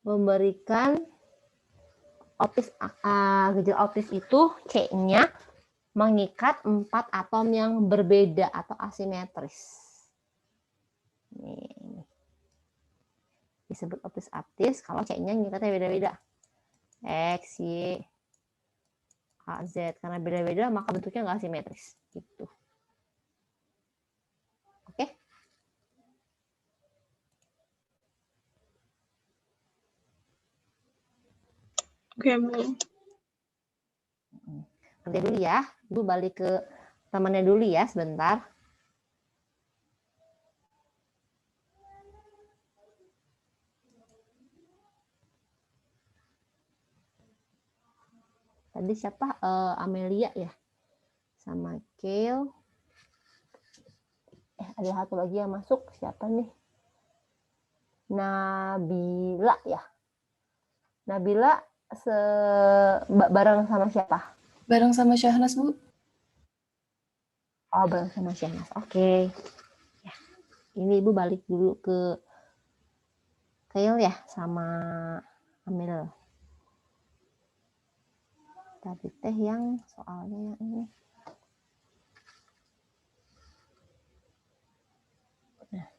memberikan optis, gejala optis itu C-nya mengikat 4 atom yang berbeda atau asimetris. Ini disebut optis aptis kalau C-nya ngikatnya beda-beda. X, Y, A, Z. Karena beda-beda maka bentuknya nggak asimetris. Gitu. Oke? Oke, Bu. Kerja dulu ya. Ibu balik ke temannya dulu ya sebentar. Tadi siapa? Amelia ya? Sama Kale. Ada satu lagi yang masuk. Siapa nih? Nabila ya? Nabila bareng sama siapa? Bareng sama Syahnas, Bu. Oh, bareng sama Syahnas. Oke. Ya. Ini Ibu balik dulu ke Kale ya sama Amel. Tadi teh yang soalnya yang ini. Nah.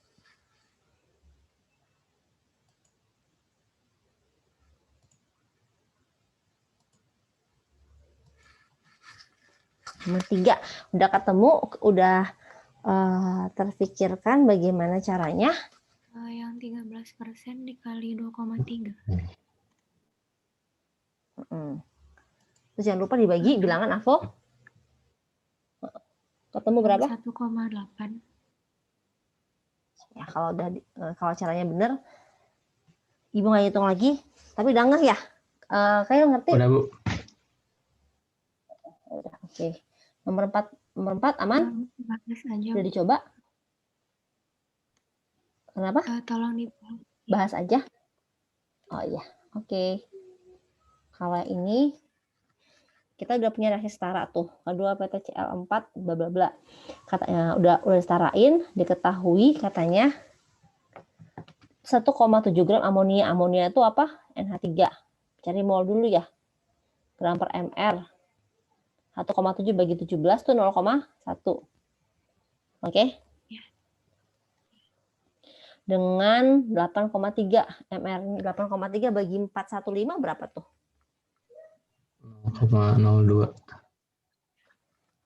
Nomor 3 udah ketemu, udah terpikirkan bagaimana caranya? Yang 13% dikali 2,3. Terus jangan lupa dibagi bilangan Avo. Ketemu berapa? 1,8. Ya, kalau caranya benar, Ibu nggak hitung lagi, tapi udah ngeh ya? Kayak ngerti? Udah, Bu. Udah, oke. Nomor 4 aman? Bahas aja. Udah dicoba? Kenapa? Tolong dibahas. Bahas aja. Oh iya, oke. Kalau ini kita udah punya reaksi setara tuh. Kedua PTCl4 bla bla bla. Katanya udah setarain, diketahui katanya 1,7 gram amonia. Amonia itu apa? NH3. Cari mol dulu ya. Gram per mr. 1,7 bagi 17 tuh 0,1. Oke? Ya. Dengan 8,3 mr. 8,3 bagi 415 berapa tuh? 0,02.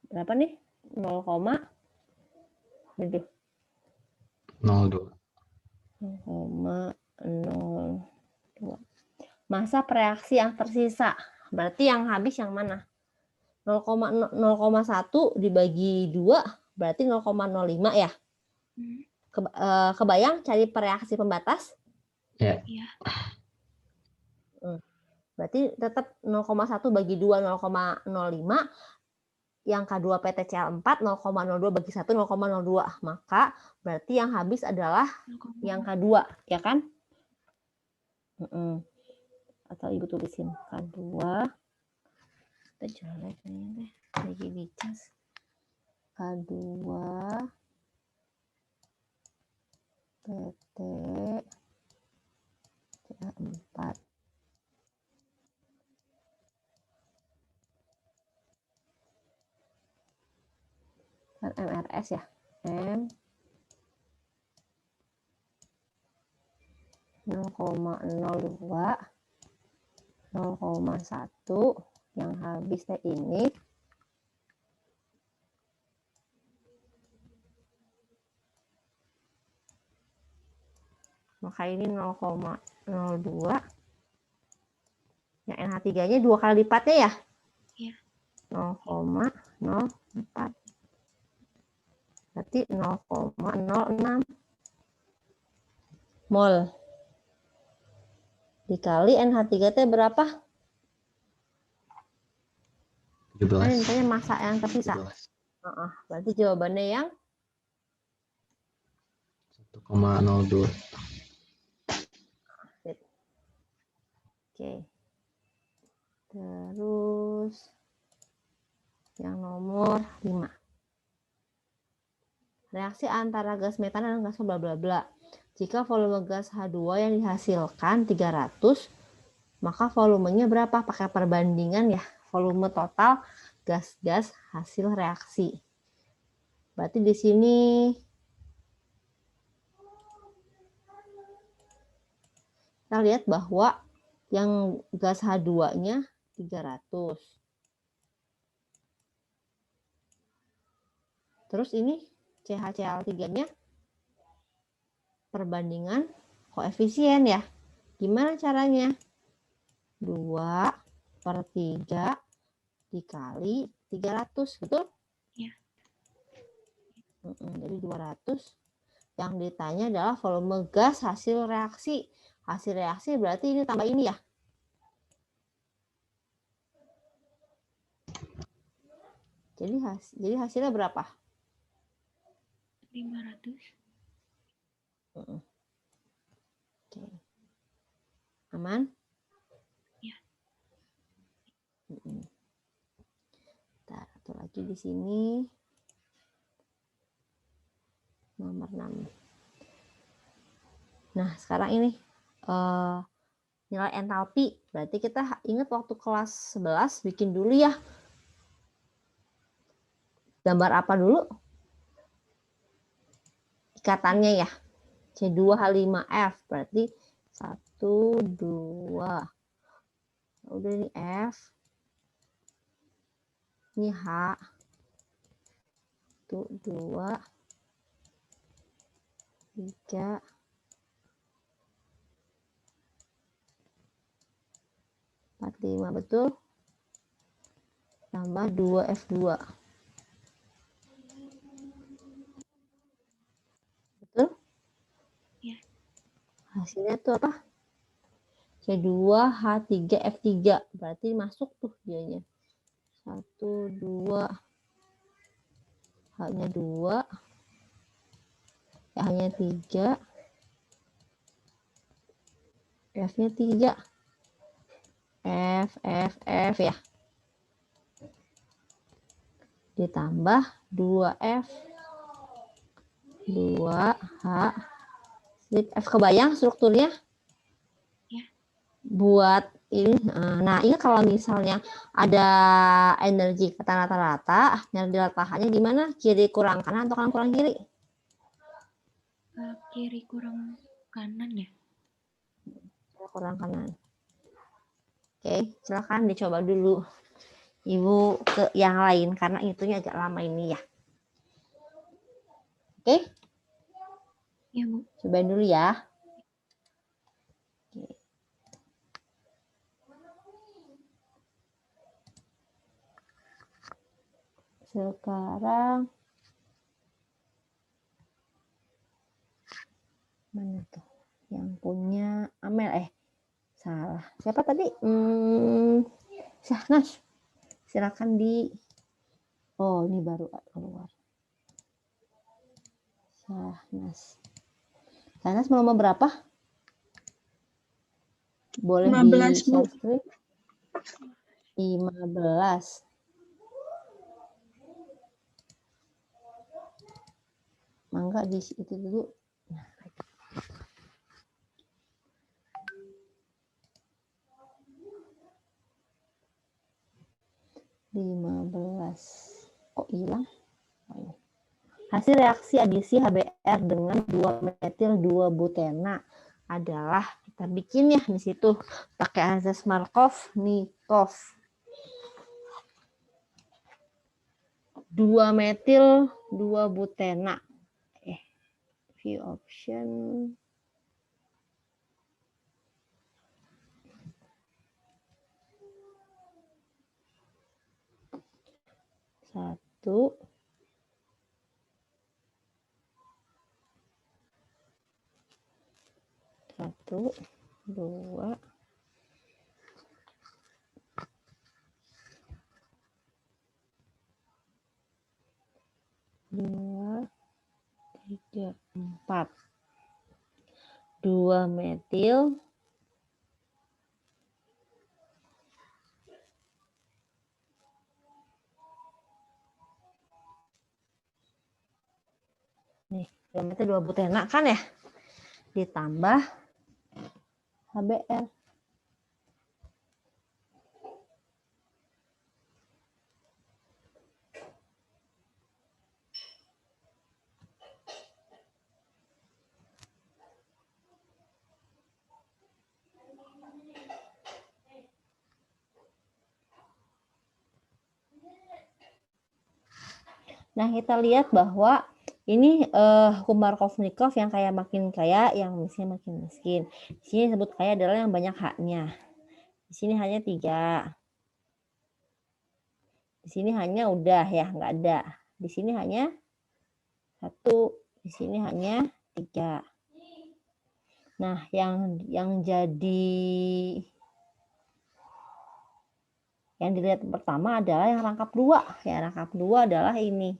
Berapa nih? 0,02. 0,02. Masa reaksi yang tersisa. Berarti yang habis yang mana? 0,1 dibagi 2 berarti 0,05 ya? Kebayang cari reaksi pembatas? Ya. Iya. Berarti tetap 0,1 bagi 2 0,05. Yang kedua PTCl4 0,02 bagi 1 0,02. Maka berarti yang habis adalah yang kedua, ya kan? Atau Ibu tulisin kedua. Kita jelek nih deh. Lagi dicas. Kedua PTCl4. Kan MRS ya. M 0,02 0,1 yang habis teh ini maka ini 0,02 yang NH3 nya 2 kali lipatnya ya? Iya. 0,04 berarti 0,06 mol dikali NH3 teh berapa? 17. Kan intinya massa yang tersisa. 17. Berarti jawabannya yang 1,02. Oke. Terus yang nomor 5. Reaksi antara gas metana dan gas bla bla bla. Jika volume gas H2 yang dihasilkan 300, maka volumenya berapa? Pakai perbandingan ya, volume total gas-gas hasil reaksi. Berarti di sini kita lihat bahwa yang gas H2-nya 300. Terus ini CHCl3-nya perbandingan koefisien ya. Gimana caranya? 2/3 dikali 300, betul? Ya. Jadi 200. Yang ditanya adalah volume gas hasil reaksi. Hasil reaksi berarti ini tambah ini ya. Jadi hasilnya berapa? 500. Oke. Aman? Ya. Bentar, satu lagi di sini. Nomor 6. Nah, sekarang ini nilai entalpi. Berarti kita ingat waktu kelas 11 bikin dulu ya. Gambar apa dulu? Ikatannya ya. C2H5F. Berarti 1, 2. Udah ini F. Ini H. 1, 2. 3. 4, 5, betul? Tambah 2F2. Betul? Ya. Hasilnya tuh apa? C2H3F3. Berarti masuk tuh dianya. 1, 2. H-nya 2. H-nya 3. F-nya 3. F ya. Ditambah 2F. 2H. F kebayang strukturnya? Ya. Buat ini. Nah, ini kalau misalnya ada energi kata rata-rata, energi ratahannya gimana? Kiri kurang kanan atau kanan kurang kiri? Kiri kurang kanan ya. Kurang kanan. Oke, silakan dicoba dulu Ibu ke yang lain karena itunya agak lama ini ya. Oke? Ya, Bu. Cobain dulu ya. Oke. Sekarang mana tuh? Yang punya Amel salah. Siapa tadi? Syahnas. Silakan di. Oh, ini baru keluar. Syahnas. Syahnas nomor berapa? Boleh 15, di Bu. share screen. 15. Mangga di itu dulu. Nah, 15. Kok hilang? Oh, ini. Hasil reaksi adisi HBr dengan 2-metil-2-butena adalah, kita bikin ya di situ pakai azas Markov-Nikov. 2-metil-2-butena. View option. Satu. Satu, 2, 2, 3, 4. 2 metil. Nih, 2 metil 2 butena kan ya? ditambah HBr. Nah, kita lihat bahwa ini hukum Markov-Nikov yang kaya makin kaya, yang miskin makin miskin. Di sini disebut kaya adalah yang banyak haknya. Di sini hanya 3. Di sini hanya udah ya, nggak ada. Di sini hanya 1. Di sini hanya 3. Nah, yang dilihat pertama adalah yang rangkap 2. Yang rangkap 2 adalah ini.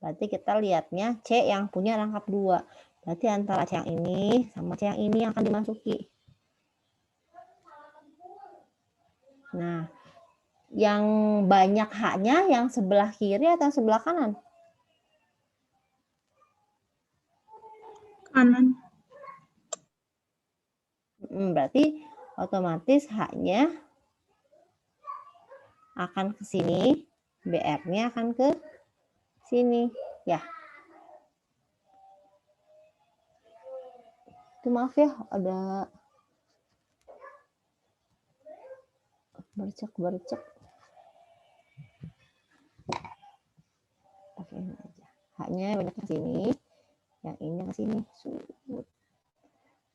Berarti kita lihatnya C yang punya rangkap 2. Berarti antara C yang ini sama C yang ini yang akan dimasuki. Nah, yang banyak haknya yang sebelah kiri atau sebelah kanan? Kanan. Berarti otomatis haknya akan ke sini, BR-nya akan ke sini, ya. Itu maaf ya, ada bercek. Pakai ini aja. Haknya banyak ke sini, yang ini ke sini.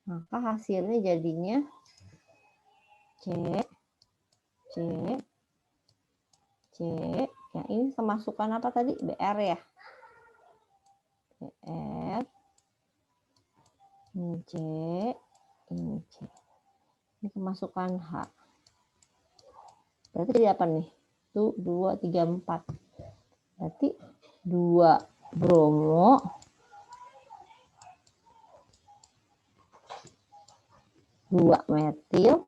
Maka hasilnya jadinya C, yang ini kemasukan apa tadi? BR ya. BR, ini C, ini C. Ini kemasukan H. Berarti jadi apa nih? Itu 2, 3, 4. Berarti 2 bromo, 2 metil,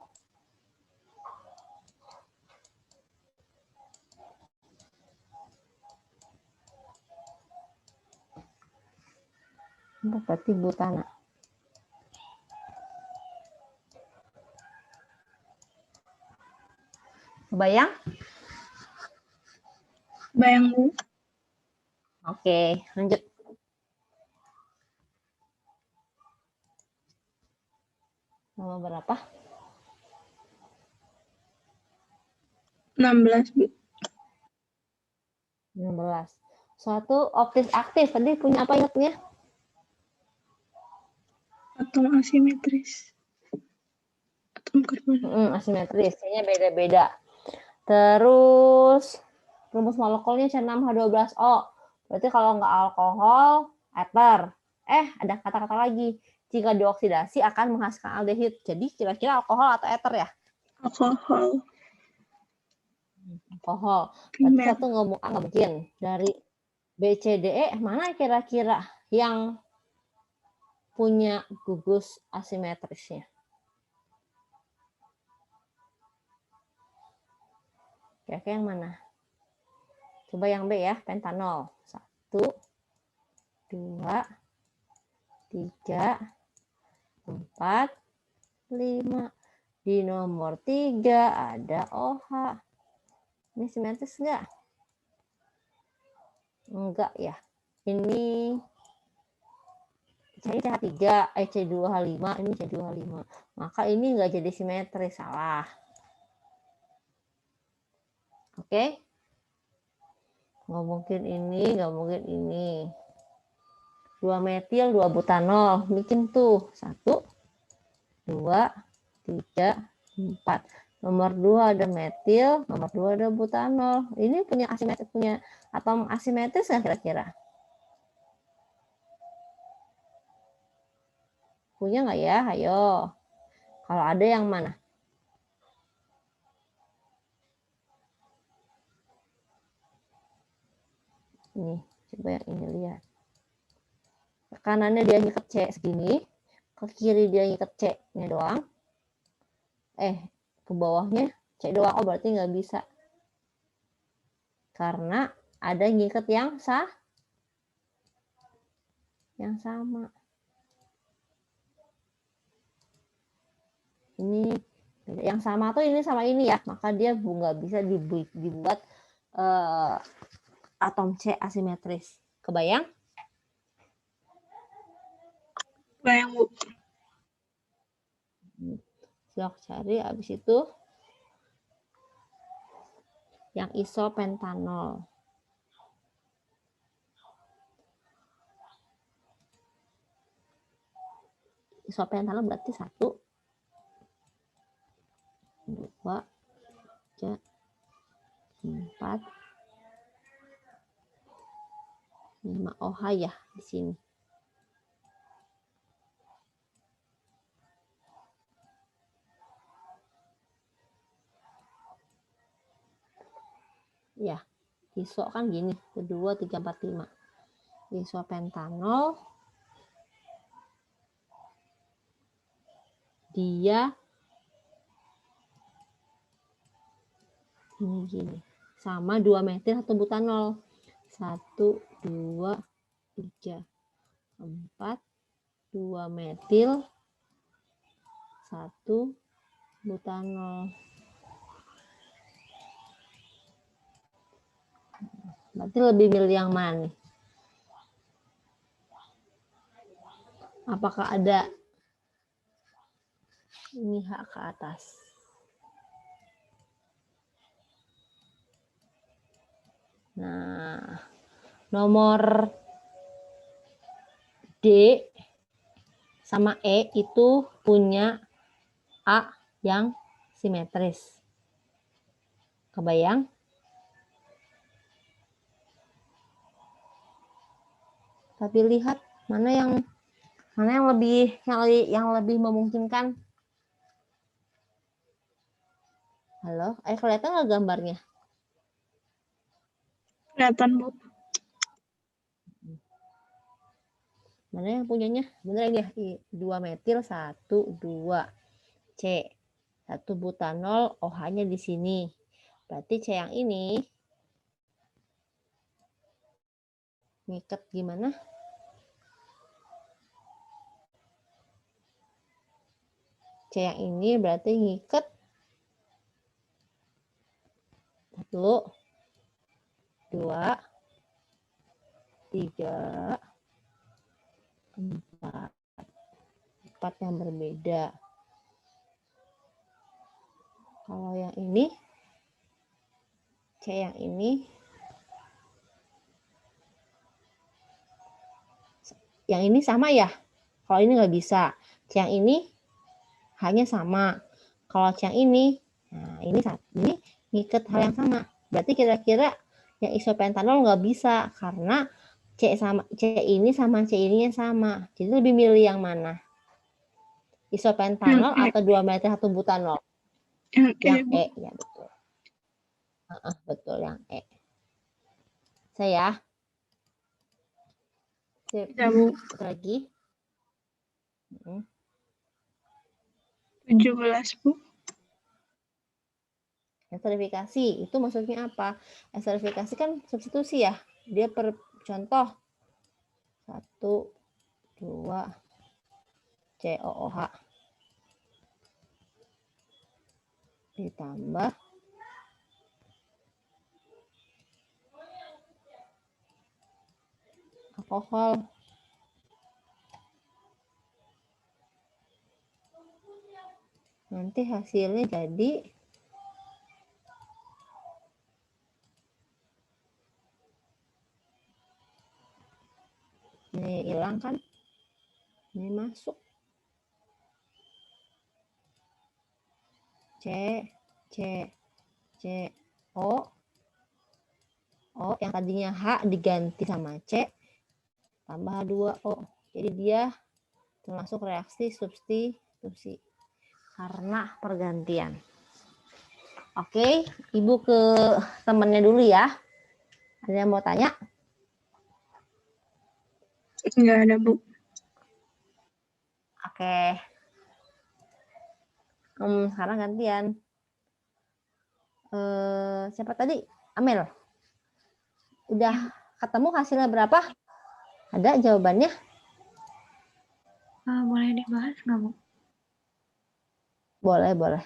4 berarti butana. Kebayang? Bayang, Bu. Oke, lanjut. Nomor berapa? 16, Bu. 16. Suatu optis aktif. Tadi punya apa ingatnya? Atom asimetris. Atom karbon. Asimetris. C-nya beda-beda. Terus rumus molekulnya C6H12O. Berarti kalau nggak alkohol, eter. Ada kata-kata lagi. Jika dioksidasi akan menghasilkan aldehid. Jadi kira-kira alkohol atau eter ya? Alkohol. Alkohol. Berarti Primer. satu nggak mungkin. Dari B, C, D, E, mana kira-kira yang punya gugus asimetrisnya? Kira-kira yang mana? Coba yang B ya, pentanol. 1, 2, 3, 4, 5. Di nomor 3 ada OH. Ini simetris enggak? Enggak ya. Ini CH3, C2H5, ini C2H5. Maka ini enggak jadi simetris, salah. Oke? Nggak mungkin ini, nggak mungkin ini. 2 metil, 2 butanol. Bikin tuh. 1, 2, 3, 4. Nomor 2 ada metil, nomor 2 ada butanol. Ini punya asimetris, punya atom asimetris nggak kira-kira? Punya nggak ya? Ayo. Kalau ada yang mana? Nih, coba yang ini lihat. Ke kanannya dia ngikat C segini, ke kiri dia ngikat C-nya doang. Ke bawahnya C doang. Oh, berarti nggak bisa. Karena ada ngikat yang sama. Ini yang sama tuh ini sama ini ya, maka dia nggak bisa dibuat atom C asimetris. Kebayang? Bayang, Bu. Silahkan cari. Habis itu yang isopentanol. Isopentanol berarti 1, 2, 3, 4, 5 OH ya di sini. Ya, iso kan gini, 2, 3, 4, 5. Isopentanol dia ini gini, sama 2 metil 1 butanol. 1, 2, 3, 4, 2 metil 1 butanol. Berarti lebih milih yang mana nih? Apakah ada ini H ke atas? Nah, nomor D sama E itu punya A yang simetris. Kebayang? Tapi lihat mana yang lebih memungkinkan. Halo, kelihatan nggak gambarnya? Kelihatan, Bu. Mana yang punyanya? Bener ini ya, 2 metil 1, 2 C. 1 butanol, OH-nya di sini. Berarti C yang ini ngikat gimana? C yang ini berarti ngikat 1, 2, 3, 4 yang berbeda. Kalau yang ini C yang ini sama ya. Kalau ini nggak bisa. C yang ini hanya sama. Kalau C yang ini, nah ini ngikat hal yang sama. Berarti kira-kira yang isopentanol nggak bisa karena C ini sama C ininya sama. Jadi lebih milih yang mana? Isopentanol atau 2 metil 1 butanol? Yang E, ya betul. Betul yang E. Saya Ya, Bu. lagi. 17, Bu. Esterifikasi itu maksudnya apa? Esterifikasi kan substitusi ya. Dia per contoh 1, 2 COOH ditambah alkohol. Nanti hasilnya jadi ini hilang kan? Ini masuk. O yang tadinya H diganti sama C tambah H2O. Jadi dia termasuk reaksi substitusi karena pergantian. Oke, Ibu ke temannya dulu ya. Ada yang mau tanya? Enggak ada, Bu. Oke. Sekarang gantian. Siapa tadi? Amel. Udah ketemu hasilnya berapa? Ada jawabannya? Boleh dibahas nggak, Bu? Boleh, boleh.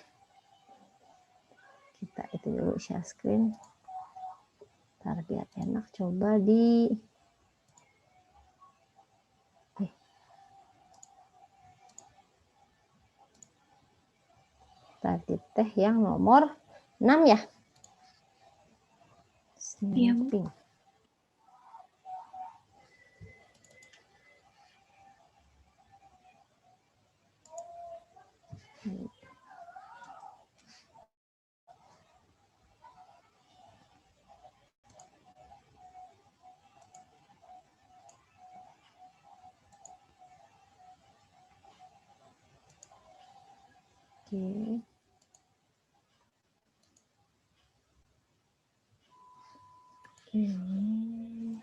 Kita itu dulu share screen. Ntar biar enak. Coba di... Tadi teh yang nomor 6 ya? Iya, Bu. Snapping. Oke. Ini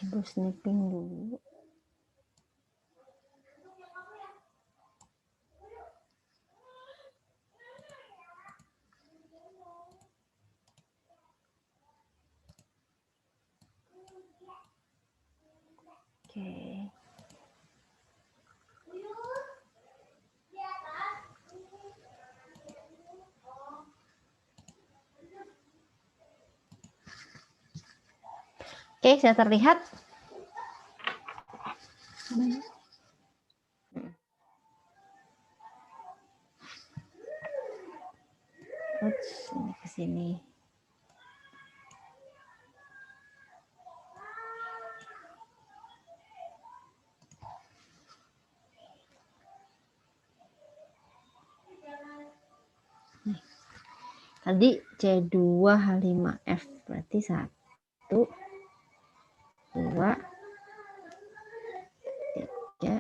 Ibu snapping dulu. Oke. Oke, sudah terlihat? Ups, ini ke sini. Tadi C2H5F berarti 1, 2, 3,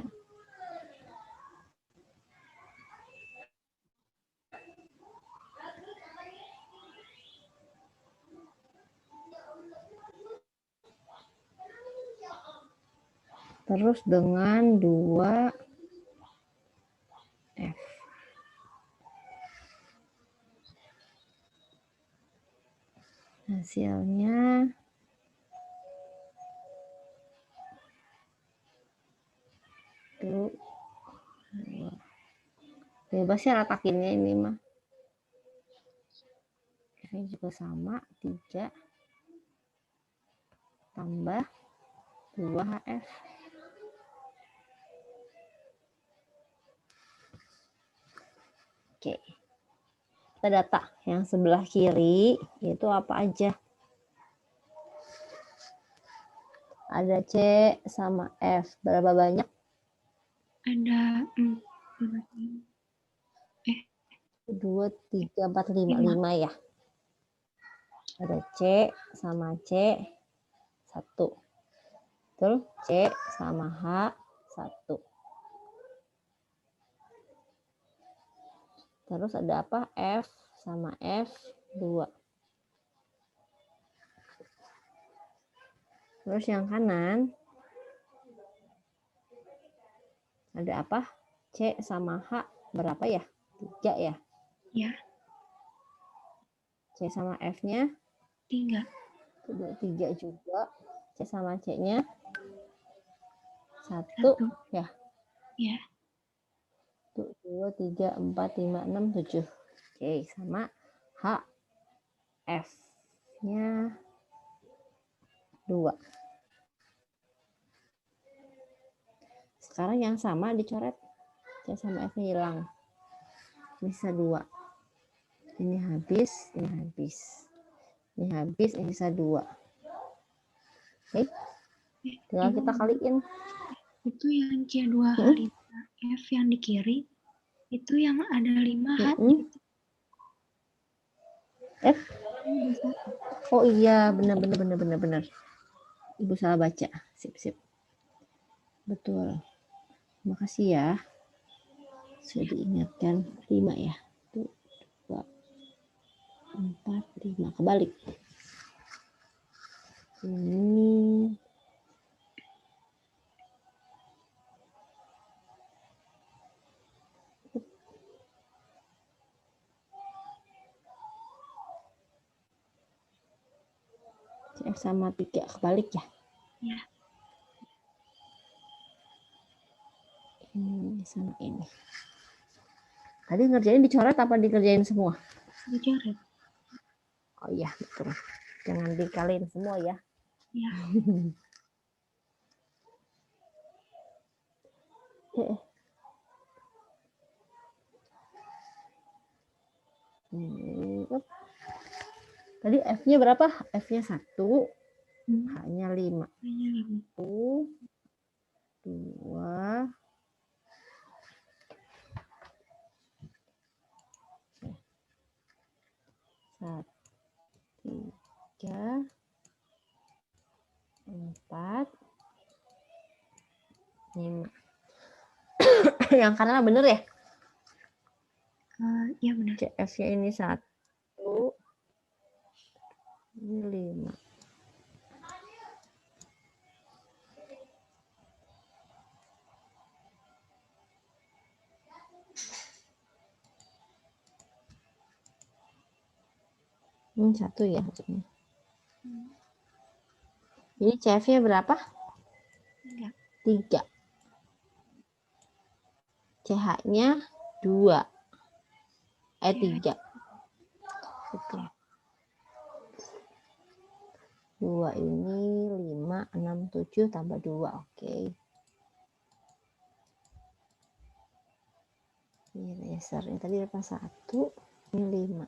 terus dengan 2 F. Hasilnya tuh bebas ya letakinnya ini mah. Ini juga sama, 3 tambah 2 HF. Oke. Kita data yang sebelah kiri itu apa aja? Ada C sama F. Berapa banyak? Ada 2, 3, 4, 5. 5 ya. Ada C sama C 1. Betul? C sama H 1. Terus ada apa? F sama F 2. Terus yang kanan ada apa? C sama H berapa ya? 3 ya? Ya. C sama F-nya 3. 3 juga. C sama C-nya 1 ya? Ya. 1, 2, 3, 4, 5, 6, 7. Oke, sama H F-nya 2. Sekarang yang sama dicoret. C sama F-nya hilang. Bisa 2. Ini habis, ini habis. Ini habis, ini bisa 2. Oke. Tinggal kita kaliin. Itu yang C2H5F yang di kiri, itu yang ada 5H. F. Oh iya, benar. Ibu salah baca. Sip. Betul. Terima kasih ya. Sudah diingatkan 5 ya. 1, 2, 4, 5. Kebalik. Ini F sama 3 kebalik ya. Ya. Ini sama ini. Tadi ngerjain dicoret apa dikerjain semua? Dicoret. Oh iya, betul. Jangan dikaliin semua ya. Ya. Tadi F-nya berapa? F-nya 1, Hmm. H-nya 5. Hanya 5. 1, 2, 1, 3, 4, 5. Yang kanan bener ya? Iya benar. CF-nya ini 1, ini 5. Ini 1 ya maksudnya. Ini CF-nya berapa? 3. CH-nya 2. 3. Oke. 2 ini 5, 6, 7 tambah 2. Oke. Ini lasernya tadi berapa? 1, ini 5.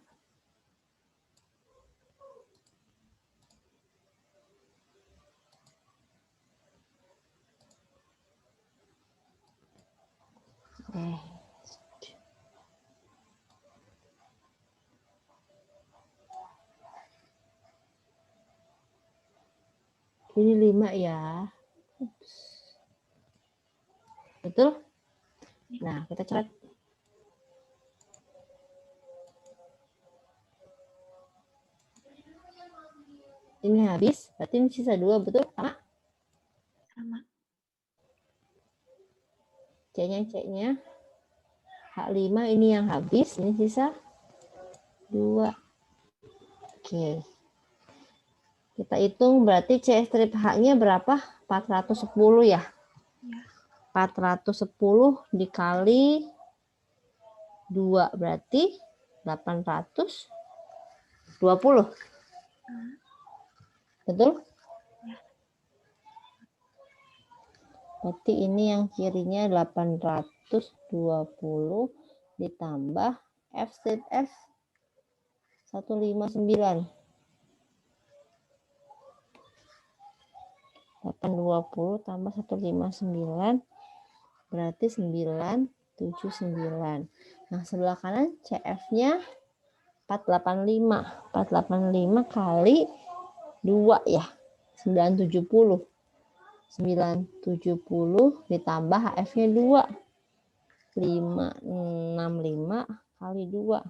Ini 5 ya. Ups. Betul? Nah, kita coret. Ini habis, berarti ini sisa 2, betul? Sama? Sama. C-nya H5 ini yang habis, ini sisa 2. Oke. Kita hitung berarti C strip H-nya berapa? 410 ya? Ya. 410 dikali 2 berarti 820. Betul? Ya. Berarti ini yang kirinya 820 ditambah F strip F 159. 820 tambah 159 berarti 979. Nah, sebelah kanan CF-nya 485. 485 kali 2 ya. 970. 970 ditambah HF-nya 2. 565 kali 2.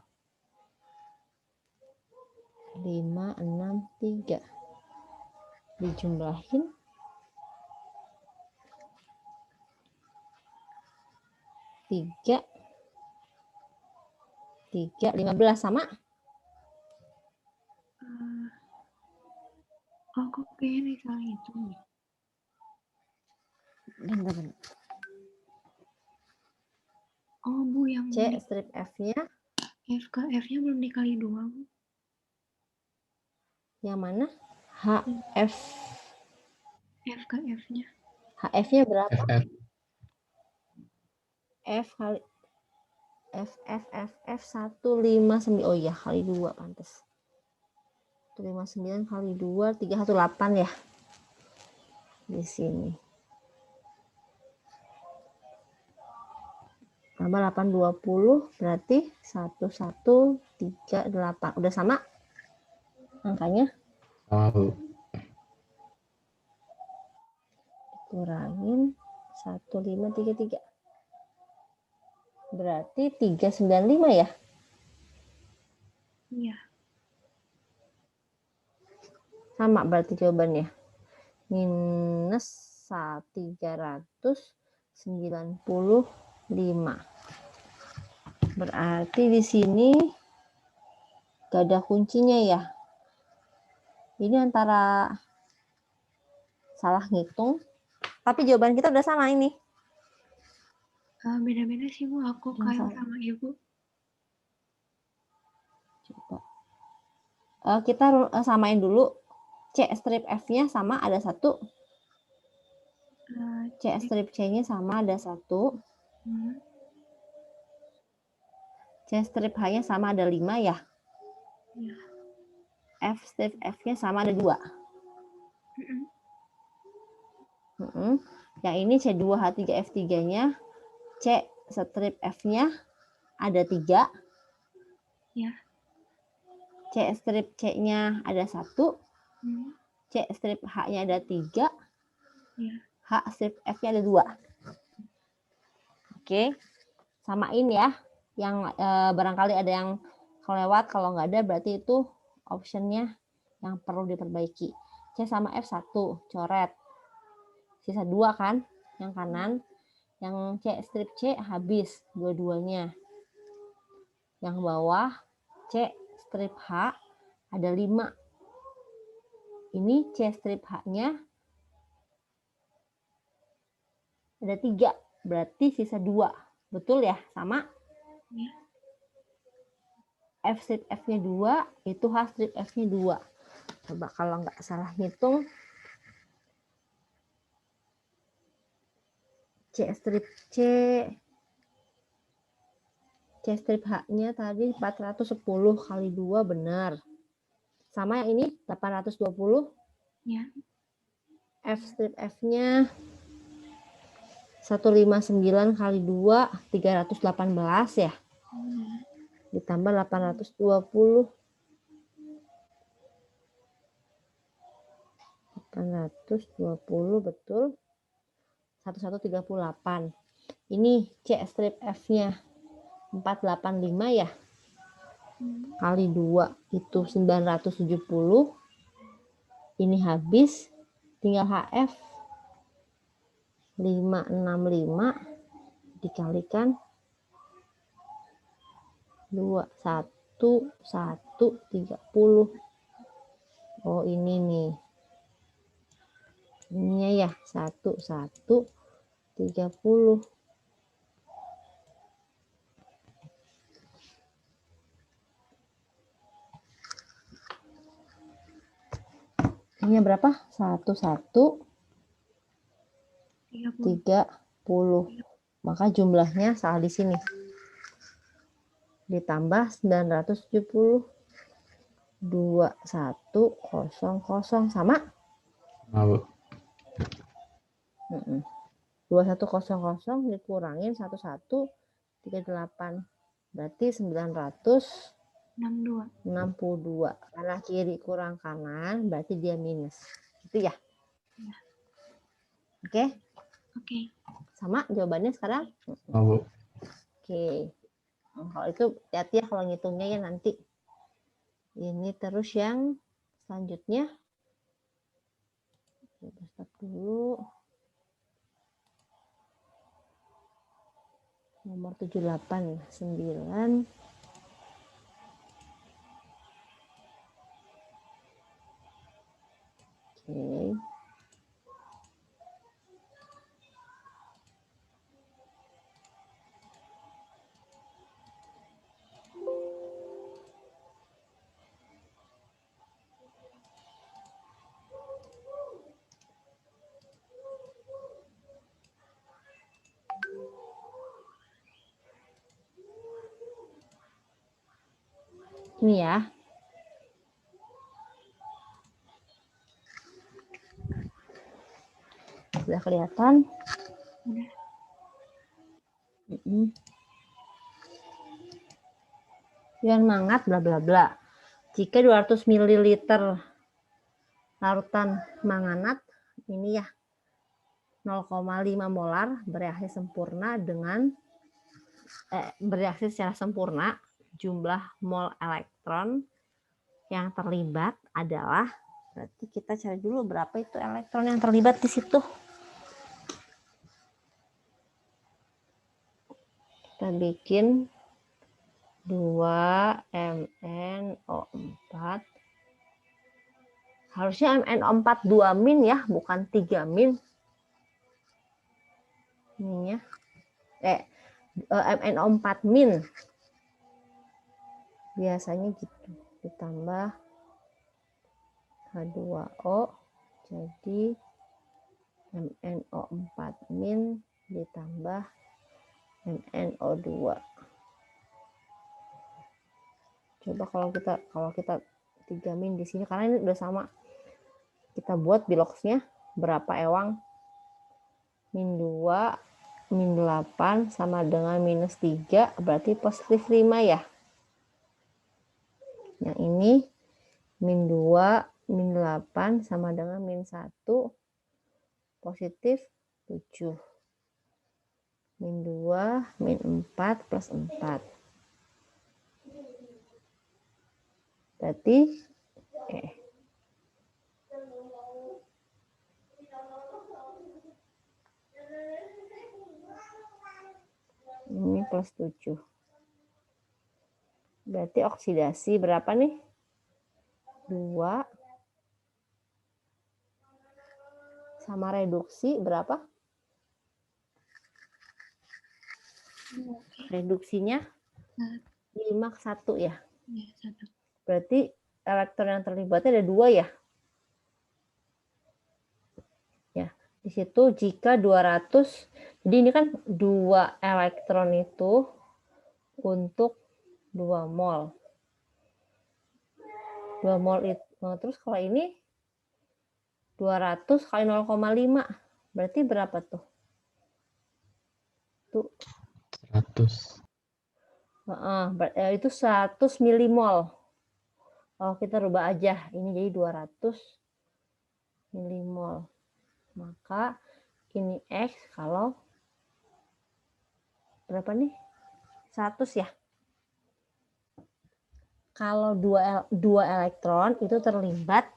563. Dijumlahin 3, 15 sama? Kok kayaknya salah itu. Bentar. Oh, Bu, yang C strip F-nya F ke F-nya belum dikali 2, Bu. yang mana? HF. F ke F-nya. HF-nya berapa? FF. F kali F 159. Oh iya, kali 2 pantas. 159 kali 2 318 ya. Di sini. Tambah 820 berarti 1138. Udah sama angkanya? Sama, Bu. Kurangin 1533. Berarti 395 ya? Iya. Sama berarti jawabannya. Minus 395. Berarti di sini gak ada kuncinya ya. Ini antara salah ngitung, tapi jawaban kita udah sama ini. Beda-beda sih, Bu. Aku kayak sama Ibu. kita samain dulu. C strip F-nya sama ada 1. C strip C-nya sama ada 1. C strip H-nya sama ada 5 ya. Ya. F strip F-nya sama ada 2. Yang ini C2H3F3-nya, C strip F-nya ada 3. Ya. C strip C-nya ada 1. C strip H-nya ada 3. Ya. H strip F-nya ada 2. Oke, samain ya. Yang barangkali ada yang kelewat, kalau nggak ada berarti itu optionnya yang perlu diperbaiki. C sama F 1, coret. Sisa 2 kan, yang kanan. Yang C strip C habis dua-duanya. Yang bawah C strip H ada 5. Ini C strip H-nya ada 3, berarti sisa 2. Betul ya? Sama? Ya. F strip F-nya 2, itu H strip F-nya 2. Coba kalau nggak salah hitung, C strip H-nya tadi 410 kali 2 benar. Sama yang ini 820. Ya. F strip F-nya 159 kali 2 318 ya. Ditambah 820. 820 betul. 1138. Ini C strip F-nya 485 ya. Kali 2 itu 970. Ini habis, tinggal HF 565 dikalikan 2 1 1 30. Oh ini nih. Ininya ya 1 1 30. Ini berapa? 1 1 30. Maka jumlahnya salah di sini. Ditambah 970. 2100 sama? Mau. 2100 dikurangin 1138. Berarti 962. Karena kiri kurang kanan, berarti dia minus. Gitu ya? Oke? Oke. Sama jawabannya sekarang? Mau. Oke. Kalau itu hati-hati ya kalau ngitungnya ya nanti. Ini terus yang selanjutnya. Kita stop dulu. Nomor 78, 9. Oke. Ini ya. Sudah kelihatan? Udah. Ion mangat bla bla bla. Jika 200 ml larutan manganat ini ya 0,5 molar bereaksi sempurna dengan bereaksi secara sempurna, jumlah mol elektron yang terlibat adalah, berarti kita cari dulu berapa itu elektron yang terlibat di situ. Kita bikin 2MnO4. Harusnya MnO4 2 min ya, bukan 3 min. Ini ya. MnO4 min. Biasanya gitu. Ditambah H2O jadi MnO4- ditambah MnO2. Coba kalau kita 3- di sini karena ini udah sama. Kita buat biloxnya berapa ewang? -2 -8 sama dengan -3 berarti positif 5 ya. Yang ini -2 -8 sama dengan -1 positif 7. -2 -4 plus 4. Berarti ini plus 7. Berarti oksidasi berapa nih? 2 sama reduksi berapa? Reduksinya 5/1 ya. Ya, 1. Berarti elektron yang terlibatnya ada 2 ya. Ya, di situ jika 200, jadi ini kan 2 elektron itu untuk 2 mol. 2 mol itu. Nah, terus kalau ini 200 kali 0,5 berarti berapa tuh? Tuh 100. Itu 100 milimol. Kalau kita rubah aja, ini jadi 200 milimol. Maka ini X kalau berapa nih? 100 ya. Kalau 2 elektron itu terlibat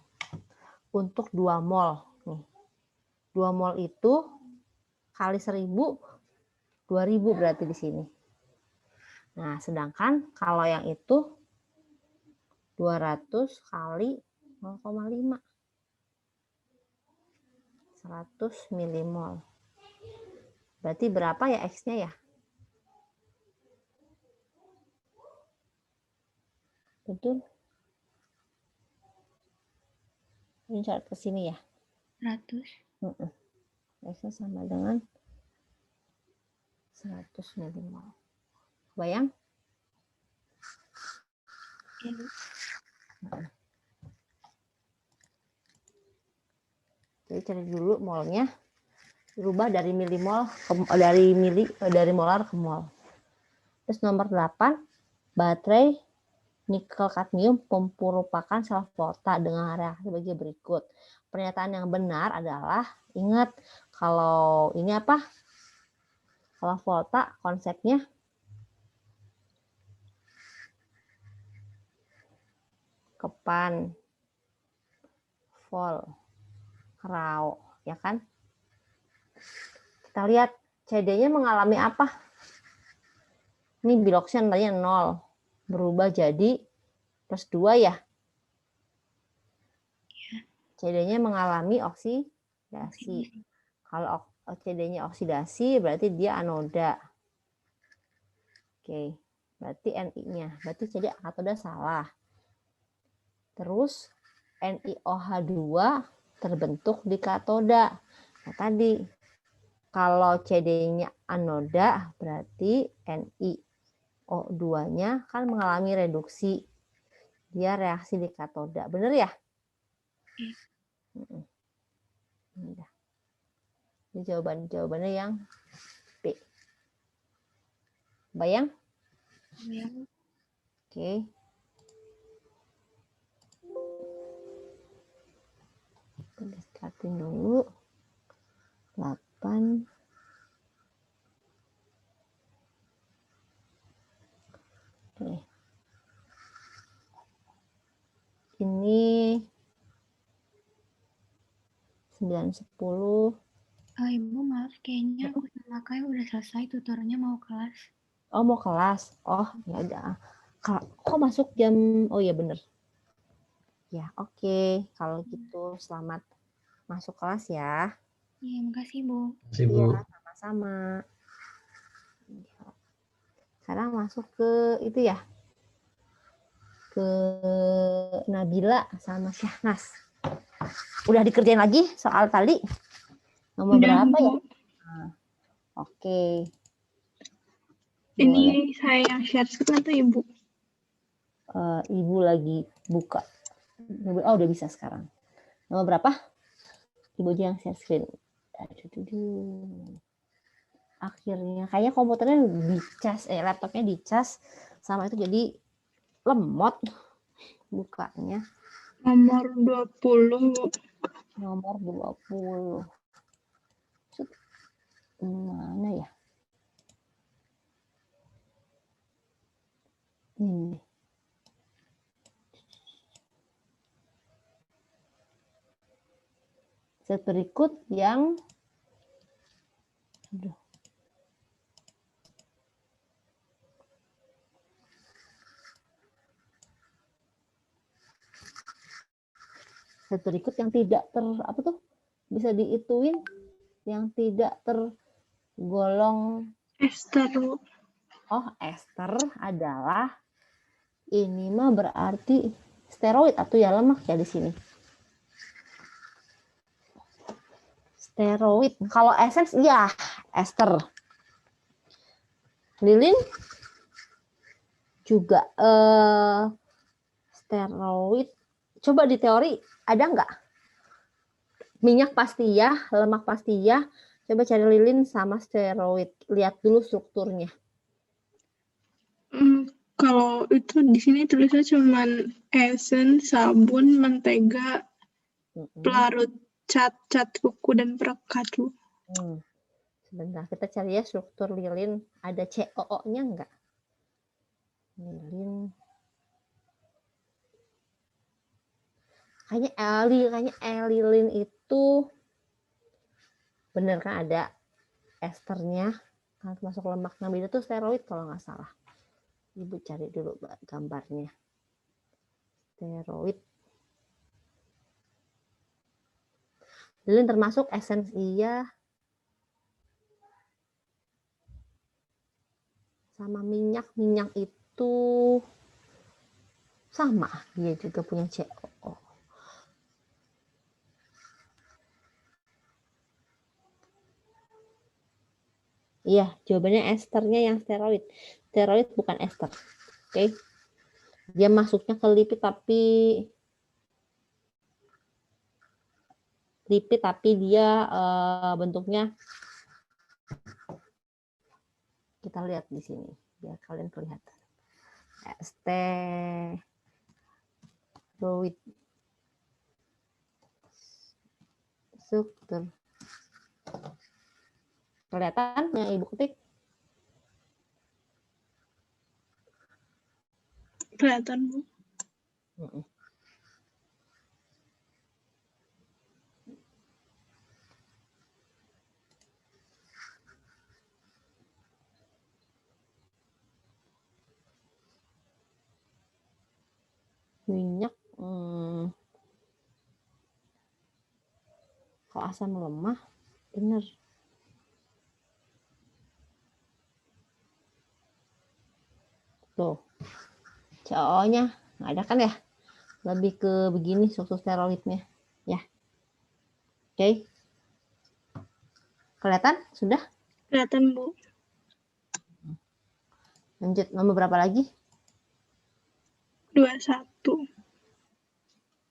untuk 2 mol. Nih. 2 mol itu kali 1000, 2000 berarti di sini. Nah, sedangkan kalau yang itu 200 kali 0,5. 100 milimol. Berarti berapa ya X-nya ya? Betul? Ini catat ke sini ya. 100. X-nya sama dengan 100 milimol. Bayang? Jadi cari dulu molnya. Rubah dari milimol dari molar ke mol. Terus nomor 8, baterai nikel kadmium merupakan self volta dengan reaksi bagi berikut. Pernyataan yang benar adalah, ingat kalau ini apa? Self volta konsepnya kepan, volt, rao, ya kan? Kita lihat CD-nya mengalami apa? Ini biloxnya tadinya 0, berubah jadi plus 2 ya. CD-nya mengalami oksidasi. Kalau CD-nya oksidasi berarti dia anoda. Oke, berarti Ni-nya. Berarti CD katoda salah. Terus NiOH2 terbentuk di katoda. Nah, tadi kalau CD-nya anoda berarti NiO2-nya kan mengalami reduksi. Dia reaksi di katoda. Benar ya? Udah. Ini jawabannya yang B. Bayang? Bayang. Oke. Kita startin dulu. 8. Oke. Ini 9, 10. Ibu maaf, kayaknya aku sama Kak udah selesai tutornya mau kelas. Oh, mau kelas. Oh, ya udah. Kok masuk jam? Oh iya bener. Ya, oke. Kalau gitu selamat masuk kelas ya. Iya, makasih Bu. Makasih, Bu. Iya, sama-sama. Sekarang masuk ke itu ya. Ke Nabila sama Syahnas. Udah dikerjain lagi soal tadi? Nomor Udah, berapa ya? Bu. Nah, oke. Ini Boleh. saya yang share screen atau Ibu? Ibu lagi buka. Oh, udah bisa sekarang. Nomor berapa? Ibu aja yang share screen. Akhirnya kayaknya komputernya dicas, laptopnya dicas sama itu jadi lemot bukanya. Nomor 20, Bu. Nomor 20. Mana ya? Ini. Set berikut yang aduh. Set berikut yang tidak apa tuh? Bisa diituin yang tidak tergolong Ester, Bu. oh, ester adalah ini mah berarti steroid atau ya lemak ya di sini. Steroid. Kalau essence iya ester. Lilin juga steroid. Coba di teori ada nggak? Minyak pasti ya, lemak pasti ya. Coba cari lilin sama steroid. Lihat dulu strukturnya. Kalau itu di sini tulisnya cuman essence, sabun, mentega, pelarut cat kuku dan perekat, Bu. Sebentar, kita cari ya struktur lilin. Ada COO-nya enggak? Lilin. Kayaknya lilin itu bener kan ada esternya. Kalau masuk lemak nambah itu steroid kalau nggak salah. Ibu cari dulu gambarnya. Steroid. Lilin termasuk essence iya. Sama minyak itu sama, dia juga punya COO. Iya, jawabannya esternya yang steroid. Steroid bukan ester. Oke. Dia masuknya ke lipid tapi dia bentuknya kita lihat di sini biar kalian kelihatan. Steroid struktur. Kelihatan yang Ibu ketik? Kelihatan, Bu. Minyak kalau asam lemah bener. Tuh, COO-nya nggak ada kan ya? Lebih ke begini struktur steroidnya. Ya. Oke. Kelihatan? Sudah? Kelihatan, Bu. Lanjut, nomor berapa lagi? 21.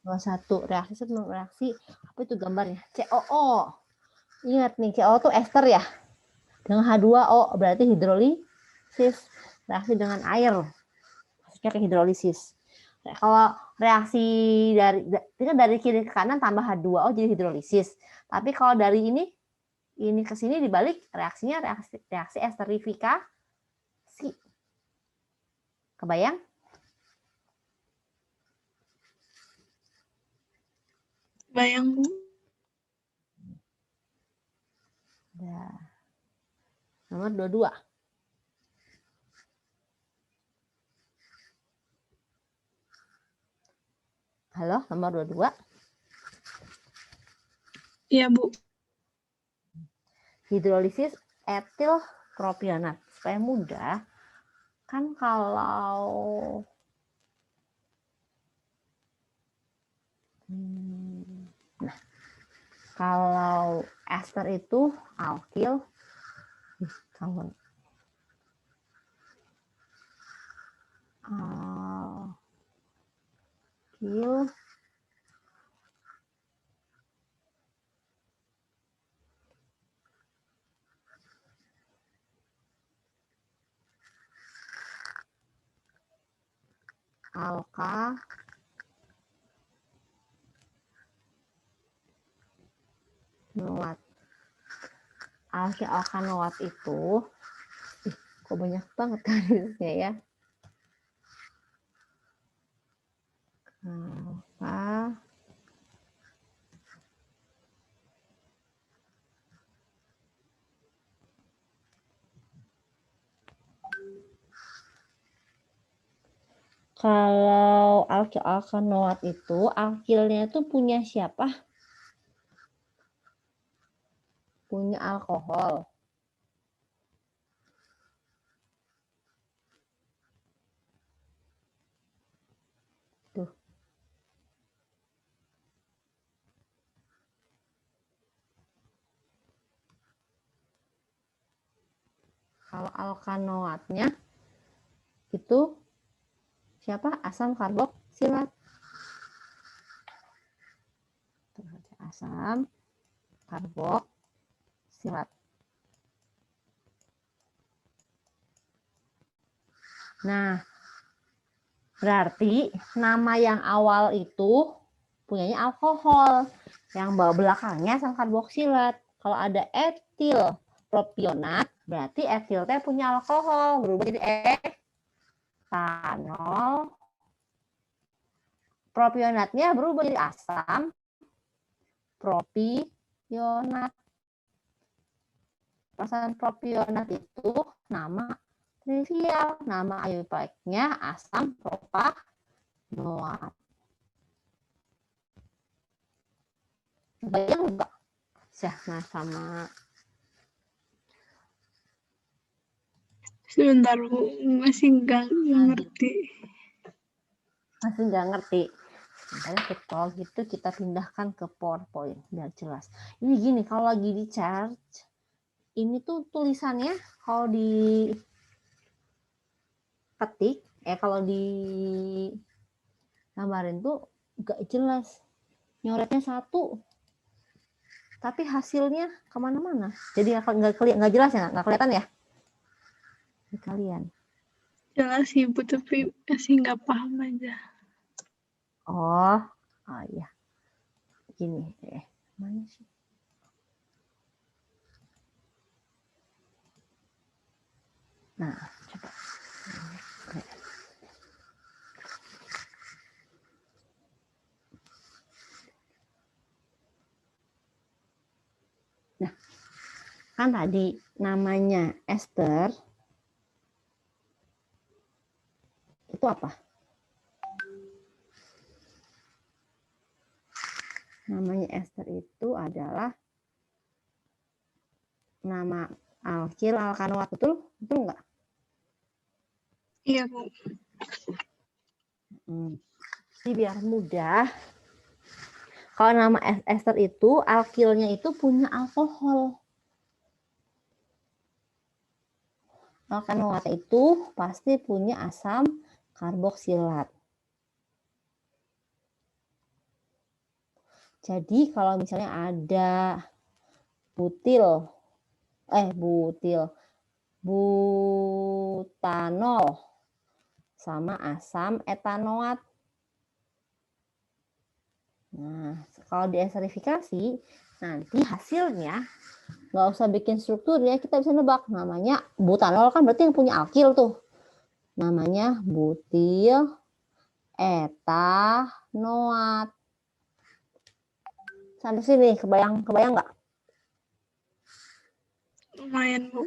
21. Reaksi apa itu gambarnya? COO. Ingat nih, COO itu ester ya. Dengan H2O berarti hidrolisis. Reaksi dengan air. Maksudnya ke hidrolisis. Kalau reaksi dari kiri ke kanan tambah H2O jadi hidrolisis. Tapi kalau dari ini ke sini dibalik reaksinya reaksi esterifikasi. Kebayang? Bayang, Bu. Nah. Nomor 22. Halo, nomor 22. Iya, Bu. Hidrolisis etil propionat. Supaya mudah, kan kalau Kalau ester itu alkil, alkil, alka, noat. Alkil alkanoat itu, kok banyak banget garisnya ya. Alka, kalau alkil alkanoat itu, alkilnya itu punya siapa? Punya alkohol. Tuh. Kalau alkanoatnya itu siapa? Asam karboksilat. Asam karboksilat. Nah, berarti nama yang awal itu punyanya alkohol, yang bawah belakangnya asam karboksilat. Kalau ada etil propionat, berarti etil teh punya alkohol, berubah jadi etanol. Propionatnya berubah jadi asam propionat. Asam propionat itu nama trivial, nama iupeknya asam propanoat. Bayang enggak? Nah, sama. Sebentar, Bu. Masih nggak ngerti. Masih nggak ngerti. Kalau gitu kita pindahkan ke PowerPoint biar jelas. Ini gini, kalau lagi di charge, ini tuh tulisannya kalau di ketik, kalau di gambarin tuh nggak jelas. Nyoretnya satu, tapi hasilnya kemana-mana. Jadi nggak jelas ya, nggak kelihatan ya? Di kalian. Jelas sih, Bu, tapi masih nggak paham aja. Oh ya. Gini, mana sih? Nah, coba. Nah, kan tadi namanya ester itu apa? Namanya ester itu adalah nama alkil alkanoat, betul nggak? Iya, Bu. Jadi biar mudah, kalau nama ester itu alkilnya itu punya alkohol. Alkanoat itu pasti punya asam karboksilat. Jadi kalau misalnya ada butanol sama asam etanoat. Nah, kalau diesterifikasi, nanti hasilnya nggak usah bikin struktur ya, kita bisa nebak. Namanya butanol kan berarti yang punya alkil tuh. Namanya butil etanoat. Sampai sini kebayang nggak? Lumayan, Bu.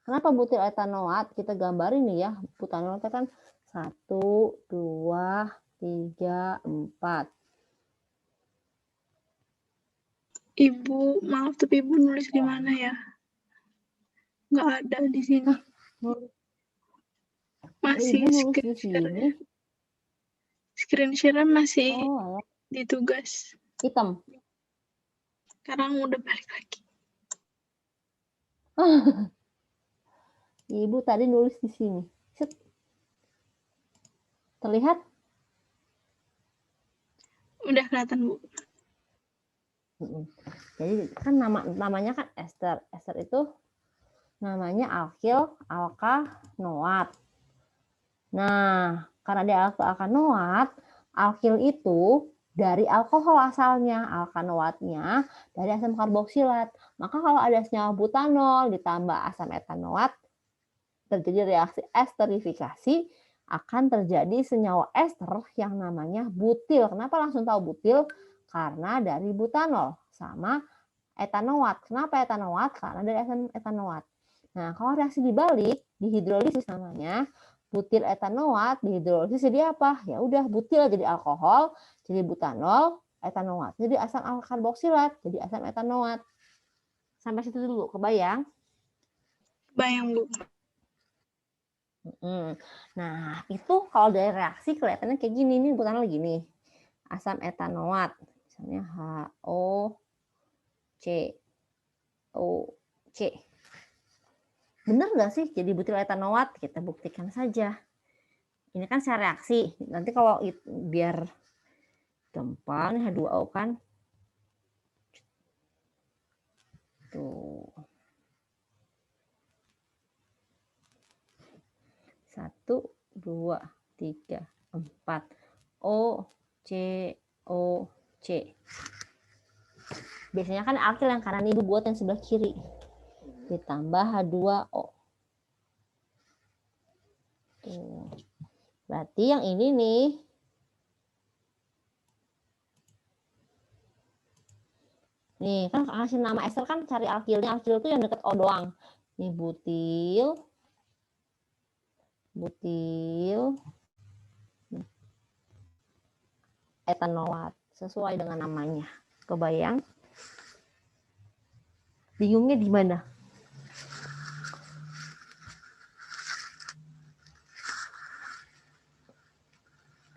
Kenapa butil etanoat? Kita gambarin nih ya. Butanol kan 1, 2, 3, 4. Ibu, maaf tapi Ibu nulis di mana ya? Nggak ada di sini. Masih Ibu nulis di sini. screen share masih di tugas. Hitam. Sekarang udah balik lagi. Ibu tadi nulis di sini. Set. Terlihat? Udah kelihatan, Bu. Jadi kan namanya kan ester. Ester itu namanya alkil, alkanoat. Nah, karena dia alkil, alkanoat, alkil itu dari alkohol asalnya, alkanoatnya dari asam karboksilat. Maka kalau ada senyawa butanol ditambah asam etanoat, terjadi reaksi esterifikasi, akan terjadi senyawa ester yang namanya butil. Kenapa langsung tahu butil? Karena dari butanol sama etanoat. Kenapa etanoat? Karena dari asam etanoat. Nah, kalau reaksi dibalik, dihidrolisis namanya, butil etanoat dihidrolisis jadi apa? Ya udah butil jadi alkohol, jadi butanol, etanoat. Jadi asam karboksilat, jadi asam etanoat. Sampai situ dulu, kebayang? Bayang, Bu. Nah, itu kalau dari reaksi kelihatannya kayak gini, ini butanol gini. Asam etanoat, misalnya HOCOC. Benar nggak sih jadi butil etanoat? Kita buktikan saja. Ini kan secara reaksi. Nanti kalau biar gampang, H2O kan. Tuh. 1, 2, 3, 4. O, C, O, C. Biasanya kan alkil yang kanan, ibu buat yang sebelah kiri. Ditambah H2O. Tuh. Berarti yang ini nih. Nih, kan kasih nama ester kan cari alkilnya. Alkil itu yang dekat O doang. Ini butil. Etanoat. Sesuai dengan namanya. Kebayang? Bingungnya di mana?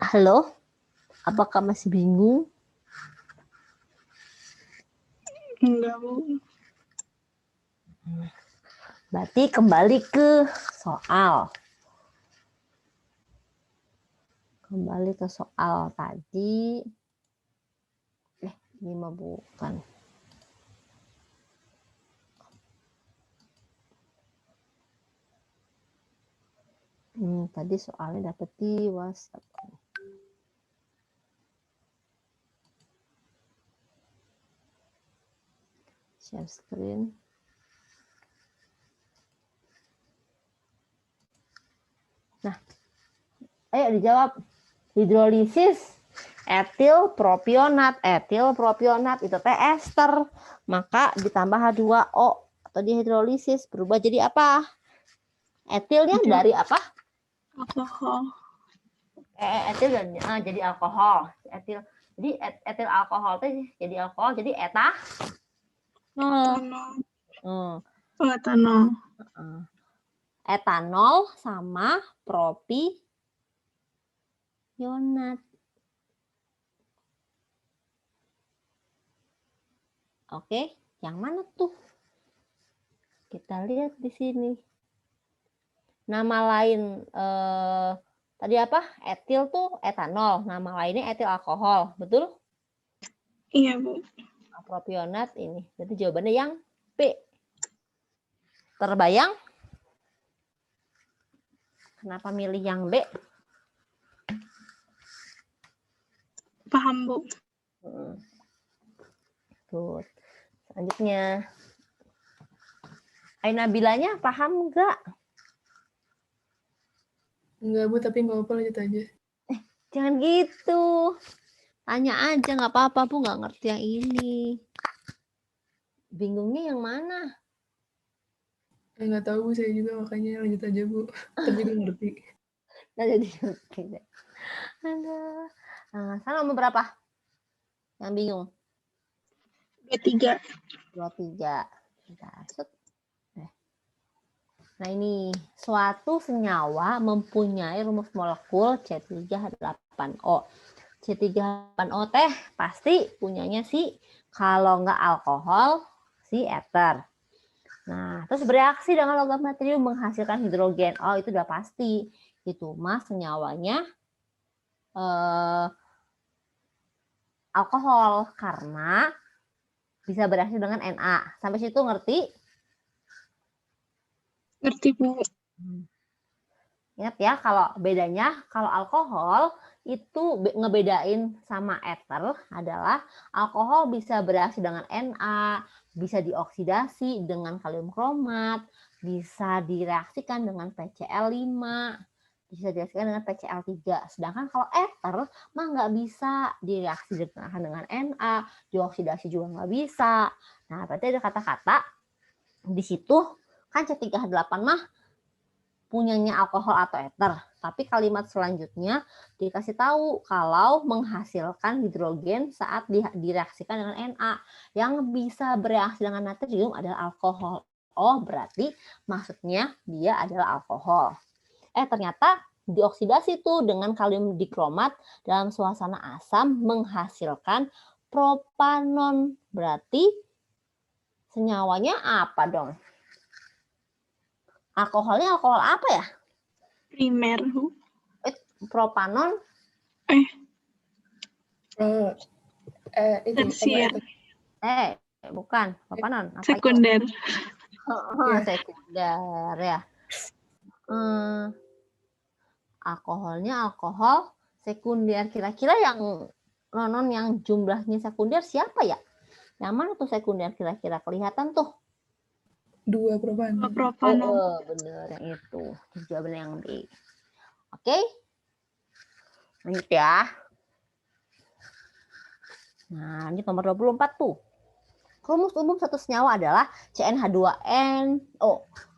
Halo? Apakah masih bingung? Enggak, Bu. Berarti kembali ke soal. Kembali ke soal tadi. Ini mah bukan. Tadi soalnya dapet di WhatsApp. Share screen. Nah, ayo dijawab. Hidrolisis etil propionat itu teh ester. Maka ditambah H2O atau dihidrolisis berubah jadi apa? Etilnya dari apa? Alkohol. Etil jadi alkohol. Jadi etil alkohol teh jadi alkohol jadi Etanol. Hmm. Oh, etanol. Etanol sama propionat. Oke, yang mana tuh? Kita lihat di sini. Nama lain tadi apa? Etil tuh etanol. Nama lainnya etil alkohol, betul? Iya, Bu. Propionat ini. Jadi jawabannya yang B. Terbayang? Kenapa milih yang B? Paham, Bu. Good. Selanjutnya. Aina Bilanya paham nggak? Enggak, Bu, tapi nggak apa-apa, lanjut aja. Jangan gitu. Tanya aja, nggak apa-apa, Bu. Nggak ngerti yang ini. Bingungnya yang mana? Nggak tahu, Bu, saya juga, makanya lanjut aja, Bu. Tapi nggak ngerti. Nah, jadi ngerti deh. Aduh. Sana nomor berapa? Yang bingung? 23. 23. Nah ini, suatu senyawa mempunyai rumus molekul C3H8O. C3H8O teh pasti punyanya si kalau nggak alkohol si eter. Nah, terus bereaksi dengan logam natrium menghasilkan hidrogen. Oh, itu udah pasti. Itu mas senyawanya alkohol karena bisa bereaksi dengan Na. Sampai situ ngerti? Ngerti, Bu. Ingat ya, kalau bedanya, kalau alkohol itu ngebedain sama eter adalah alkohol bisa bereaksi dengan Na, bisa dioksidasi dengan kalium kromat, bisa direaksikan dengan PCl5, bisa direaksikan dengan PCl3. Sedangkan kalau eter mah nggak bisa direaksi dengan Na, dioksidasi juga nggak bisa. Nah, berarti ada kata-kata di situ kan C3H8 mah punyanya alkohol atau eter. Tapi kalimat selanjutnya dikasih tahu kalau menghasilkan hidrogen saat direaksikan dengan Na. Yang bisa bereaksi dengan natrium adalah alkohol. Oh, berarti maksudnya dia adalah alkohol. Ternyata dioksidasi tuh dengan kalium dikromat dalam suasana asam menghasilkan propanon. Berarti senyawanya apa dong? Alkoholnya alkohol apa ya? Primer, Bu. Propanon. Itu Tersier. Bukan propanon. Apa Sekunder. itu? Sekunder ya. Alkoholnya alkohol sekunder. Kira-kira yang nonon yang jumlahnya sekunder siapa ya? Yang mana tuh sekunder kira-kira kelihatan tuh? 2 propanon. Propanon. Bener yang itu. Jawaban yang B. Oke. Lanjut ya. Nah, ini nomor 24 tuh. Rumus umum satu senyawa adalah CnH2n.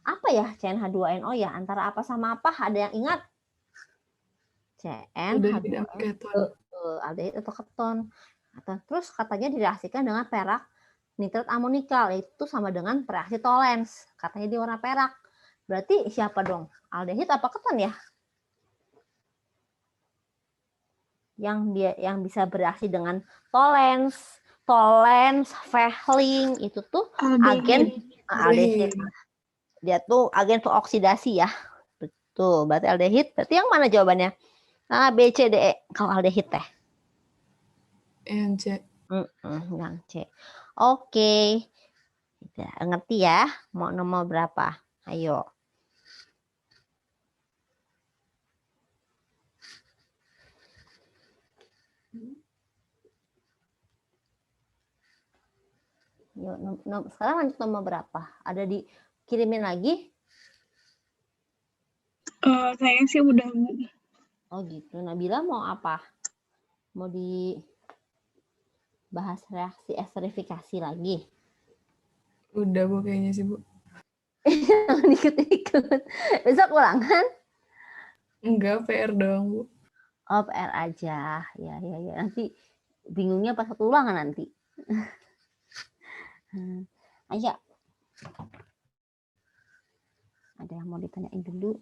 Apa ya CnH2nO ya? Antara apa sama apa? Ada yang ingat? CnH2n. Aldehid atau keton. Terus katanya direaksikan dengan perak nitrat amonikal, itu sama dengan reaksi Tollens. Katanya di warna perak. Berarti siapa dong? Aldehid apa keton ya? Yang bisa bereaksi dengan Tollens, Vehling, itu tuh agen aldehid. Dia tuh agen pengoksidasi ya. Betul, berarti aldehid. Berarti yang mana jawabannya? B, C, D, E. Kalau aldehid teh. Yang C. Yang C. Oke. Ngerti ya? Mau nomor berapa? Ayo. Sekarang lanjut nomor berapa? Ada dikirimin lagi? Saya sih udah. Oh gitu. Nabila mau apa? Mau dibahas reaksi esterifikasi lagi? Udah Bu kayaknya sih Bu. Ikut-ikut. Besok ulangan? Enggak, PR doang Bu. Oh, PR aja. Ya. Nanti bingungnya pas waktu ulangan nanti. Ayo. Ada yang mau ditanyain dulu?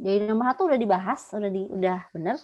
Jadi nomor 1 udah dibahas, udah bener.